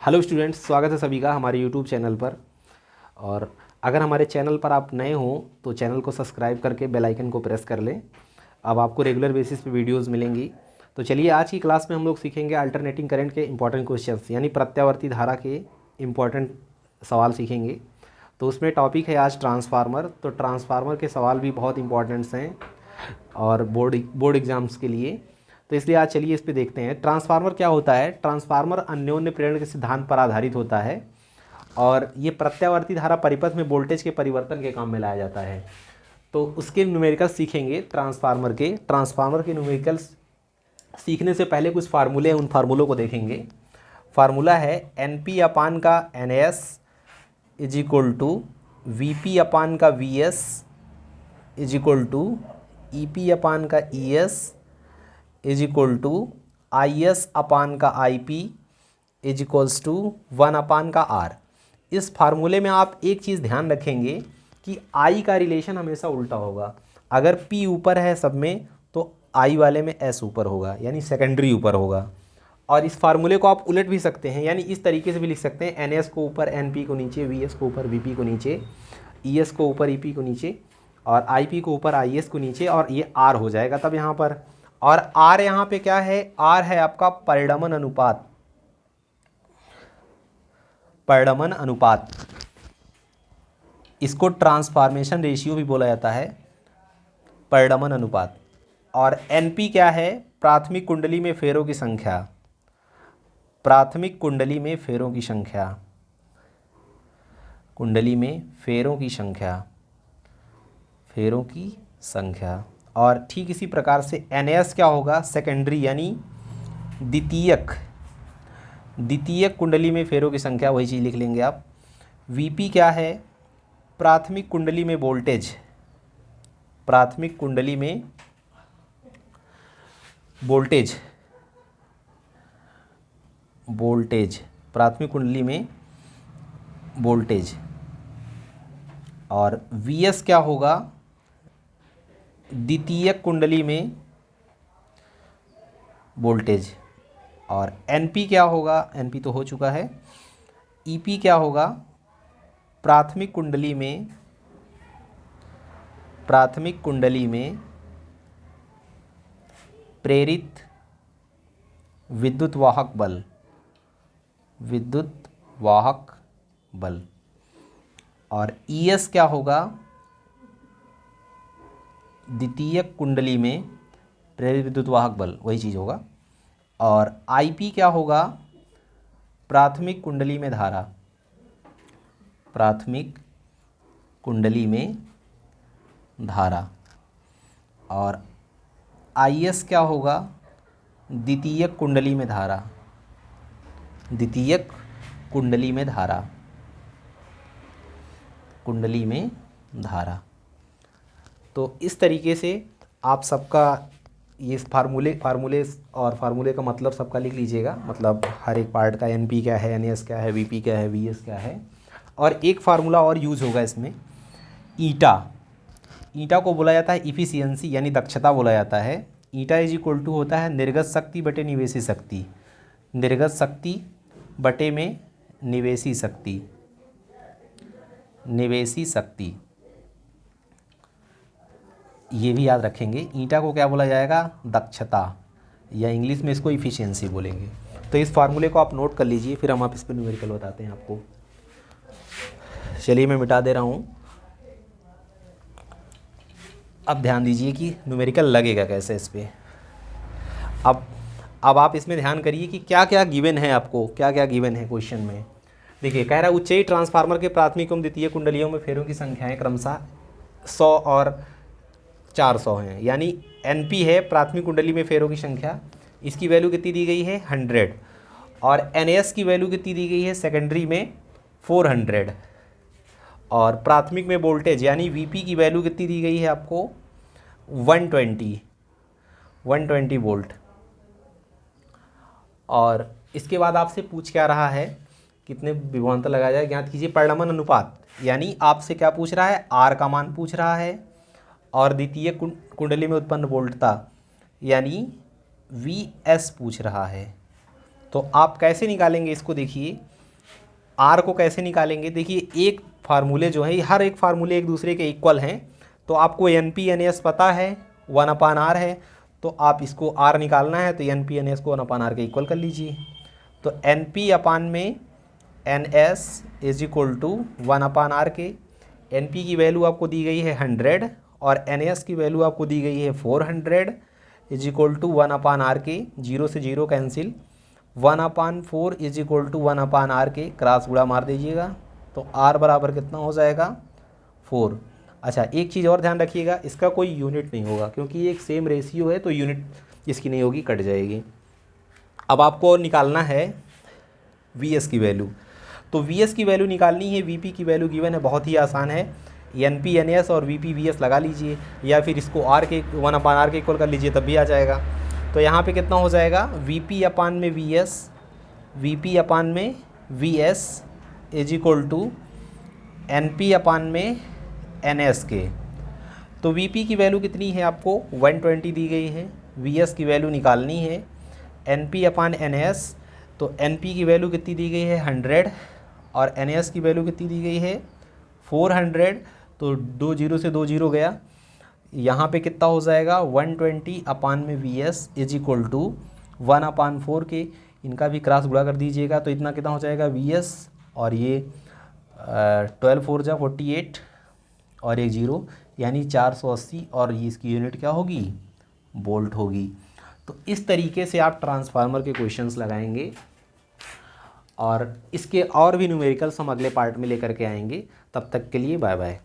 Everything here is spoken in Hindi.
हेलो स्टूडेंट्स, स्वागत है सभी का हमारे यूट्यूब चैनल पर। और अगर हमारे चैनल पर आप नए हों तो चैनल को सब्सक्राइब करके बेल आइकन को प्रेस कर लें। अब आपको रेगुलर बेसिस पे वीडियोस मिलेंगी। तो चलिए आज की क्लास में हम लोग सीखेंगे अल्टरनेटिंग करंट के इंपॉर्टेंट क्वेश्चंस, यानी प्रत्यावर्ती धारा के इंपॉर्टेंट सवाल सीखेंगे। तो उसमें टॉपिक है आज ट्रांसफार्मर। तो ट्रांसफार्मर के सवाल भी बहुत इंपॉर्टेंट्स हैं और बोर्ड एग्ज़ाम्स के लिए। तो इसलिए आज चलिए इस पे देखते हैं ट्रांसफार्मर क्या होता है। ट्रांसफार्मर अन्योन्य प्रेरण के सिद्धांत पर आधारित होता है और ये प्रत्यावर्ती धारा परिपथ में वोल्टेज के परिवर्तन के काम में लाया जाता है। तो उसके न्यूमेरिकल्स सीखेंगे ट्रांसफार्मर के न्यूमेरिकल्स सीखने से पहले कुछ फार्मूले हैं, उन फार्मूलों को देखेंगे। फार्मूला है एन पी अपान का N S is equal to V P upon का V S is equal to E P upon का E S is equal to I S upon का I P is equals to 1 upon का आर। इस फार्मूले में आप एक चीज़ ध्यान रखेंगे कि आई का रिलेशन हमेशा उल्टा होगा। अगर पी ऊपर है सब में तो आई वाले में एस ऊपर होगा, यानी सेकेंडरी ऊपर होगा। और इस फार्मूले को आप उलट भी सकते हैं, यानी इस तरीके से भी लिख सकते हैं, एन एस को ऊपर एन पी को नीचे, वी एस को ऊपर वी पी को नीचे, ई एस को ऊपर ई पी को नीचे और आई पी को ऊपर आई एस को नीचे, और ये आर हो जाएगा तब यहाँ पर। और आर यहाँ पे क्या है? आर है आपका परिणमन अनुपात। परिणमन अनुपात, इसको ट्रांसफॉर्मेशन रेशियो भी बोला जाता है, परिणमन अनुपात। और एनपी क्या है? प्राथमिक कुंडली में फेरों की संख्या। प्राथमिक कुंडली में फेरों की संख्या, कुंडली में फेरों की संख्या, फेरों की संख्या। और ठीक इसी प्रकार से एनएस क्या होगा? सेकेंडरी, यानी द्वितीयक, द्वितीयक कुंडली में फेरों की संख्या, वही चीज़ लिख लेंगे आप। वीपी क्या है? प्राथमिक कुंडली में वोल्टेज, प्राथमिक कुंडली में वोल्टेज, वोल्टेज, प्राथमिक कुंडली में वोल्टेज। और वीएस क्या होगा? द्वितीयक कुंडली में वोल्टेज। और एनपी क्या होगा? एनपी तो हो चुका है। ईपी क्या होगा? प्राथमिक कुंडली में, प्राथमिक कुंडली में प्रेरित विद्युत वाहक बल, विद्युत वाहक बल। और ईएस क्या होगा? द्वितीयक कुंडली में प्रेरित विद्युत वाहक बल, वही चीज़ होगा। और आईपी क्या होगा? प्राथमिक कुंडली में धारा, प्राथमिक कुंडली में धारा। और आईएस क्या होगा? द्वितीयक कुंडली में धारा, द्वितीयक कुंडली में धारा, कुंडली में धारा। तो इस तरीके से आप सबका ये फार्मूले और फार्मूले का मतलब सबका लिख लीजिएगा। मतलब हर एक पार्ट का एनपी क्या है, एनएस क्या है, वीपी क्या है, वीएस क्या है। और एक फार्मूला और यूज़ होगा इसमें, ईटा। ईटा को बोला जाता है इफ़िशियंसी, यानी दक्षता बोला जाता है। ईटा इज इक्वल टू होता है निर्गत शक्ति बटे निवेशी शक्ति, निर्गत शक्ति बटे में निवेशी शक्ति, निवेशी शक्ति। ये भी याद रखेंगे। ईटा को क्या बोला जाएगा? दक्षता, या इंग्लिश में इसको इफ़िशियंसी बोलेंगे। तो इस फार्मूले को आप नोट कर लीजिए, फिर हम आप इस पर न्यूमेरिकल बताते हैं आपको। चलिए मैं मिटा दे रहा हूँ। अब ध्यान दीजिए कि न्यूमेरिकल लगेगा कैसे इस पर। अब आप इसमें ध्यान करिए कि क्या क्या गिवन है, आपको क्या क्या गिवन है क्वेश्चन में। देखिए, कह रहा है उच्चयी ट्रांसफार्मर के प्राथमिक एवं द्वितीय कुंडलियों में फेरों की संख्याएं क्रमशः 100 और 400 हैं। यानी एनपी है प्राथमिक कुंडली में फेरों की संख्या, इसकी वैल्यू कितनी दी गई है? 100। और एनएस की वैल्यू कितनी दी गई है? सेकेंडरी में 400। और प्राथमिक में वोल्टेज यानी वीपी की वैल्यू कितनी दी गई है आपको? 120 वोल्ट। और इसके बाद आपसे पूछ क्या रहा है, कितने विभवांतर लगाया जाए, ज्ञात कीजिए परिणमन अनुपात। यानी आपसे क्या पूछ रहा है? आर का मान पूछ रहा है। और द्वितीय कुंडली में उत्पन्न वोल्टता यानी वी एस पूछ रहा है। तो आप कैसे निकालेंगे इसको, देखिए आर को कैसे निकालेंगे। देखिए एक फार्मूले जो है, हर एक फार्मूले एक दूसरे के इक्वल हैं। तो आपको एन पी एन एस पता है, 1/r है, तो आप इसको आर निकालना है तो एन पी एन एस को 1/r के इक्वल कर लीजिए। तो एन पी अपान में N S is equal to 1/r के। एन पी की वैल्यू आपको दी गई है 100 और एन एस की वैल्यू आपको दी गई है 400 इज इक्वल टू 1/r के। 0 से 0 cancel, 1/4 is equal to 1/r के, क्रॉस गुणा मार दीजिएगा तो r बराबर कितना हो जाएगा 4। अच्छा एक चीज़ और ध्यान रखिएगा, इसका कोई यूनिट नहीं होगा क्योंकि ये एक सेम रेशियो है, तो यूनिट इसकी नहीं होगी, कट जाएगी। अब आपको निकालना है वी एस की वैल्यू। तो वी एस की वैल्यू निकालनी है, वी पी की वैल्यू गिवन है, बहुत ही आसान है, एन पी एन एस और वी पी वी एस लगा लीजिए, या फिर इसको आर के 1/r के इक्वल कर लीजिए तब भी आ जाएगा। तो यहाँ पे कितना हो जाएगा, वी पी अपान में V S, V P upon में V S is equal to N P upon में एन एस के। तो वी पी की वैल्यू कितनी है, आपको 120 दी गई है, वी एस की वैल्यू निकालनी है, N P upon N S, तो एन पी की वैल्यू कितनी दी गई है 100 और एन एस की वैल्यू कितनी दी गई है 400। तो 2 0 से 2 0 गया, यहाँ पे कितना हो जाएगा 120 अपान में V S is equal to 1/4 के, इनका भी क्रॉस गुणा कर दीजिएगा तो इतना कितना हो जाएगा वी एस, और ये 12 4 जा 48 और एक 0 यानी 480, और ये इसकी यूनिट क्या होगी, वोल्ट होगी। तो इस तरीके से आप ट्रांसफार्मर के क्वेश्चंस लगाएंगे, और इसके और भी न्यूमेरिकल्स हम अगले पार्ट में लेकर के आएंगे। तब तक के लिए बाय बाय।